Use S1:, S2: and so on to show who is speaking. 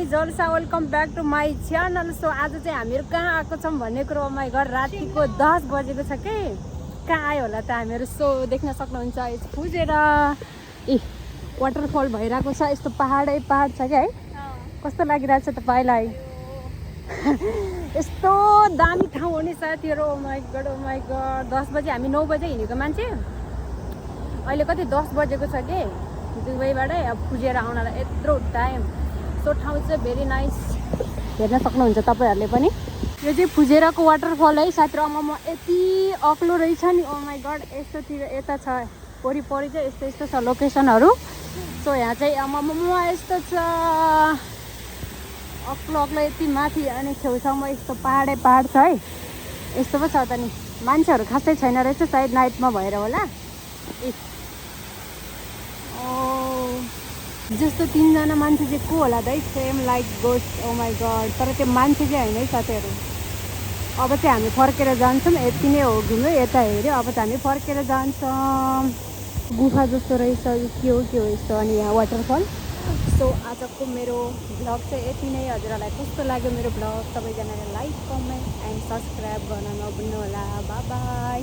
S1: जलसा welcome back to my channel. So आज चाहिँ हामीहरू कहाँ आएको छौँ भन्ने कुरो माई घर रातिको 10 बजेको छ कि कहाँ आयो होला त हामीहरू। सो देख्न सक्नुहुन्छ फुजेरा वाटरफल भइरहेको छ। यस्तो पहाडै पहाड छ क्या है। कस्तो लागिरहेको छ तपाईँलाई? यस्तो दामी ठाउँ हो नि साथीहरू। ओ माई गड 10 बजे हामी 9 बजे हिँडेको मान्छे अहिले कति 10 बजेको छ कि दुबईबाटै अब फुजेरा आउनलाई यत्रो टाइम। सो ठाउँ चाहिँ भेरी नाइस, हेर्न सक्नुहुन्छ तपाईँहरूले पनि। यो चाहिँ फुजेराको वाटरफल है साथीहरू। म यति अग्लो रहेछ नि। ओ माई गड यस्तोतिर यता छ वरिपरि चाहिँ यस्तो यस्तो छ लोकेसनहरू। सो यहाँ चाहिँ म यस्तो छ अग्लो अग्लो यति माथि अनि छेउछाउमा यस्तो पहाडै पहाड छ है। यस्तो पो छ त नि। मान्छेहरू खासै छैन रहेछ, सायद नाइटमा भएर होला। जस्तो 3 जना मान्छे चाहिँ को होला है, same like ghost. Oh my God तर त्यो मान्छे चाहिँ होइन है साथीहरू। अब चाहिँ हामी फर्केर जान्छौँ। यति नै हो घुम्यो, यता हेऱ्यो। अब चाहिँ हामी फर्केर जान्छौँ। गुफा जस्तो रहेछ यो के हो यस्तो। अनि यहाँ वाटरफल। सो आजको मेरो भ्लग चाहिँ यति नै। हजुरहरूलाई कस्तो लाग्यो मेरो भ्लग? सबैजनाले लाइक कमेन्ट एन्ड सब्सक्राइब गर्न नभुल्नु होला। By by.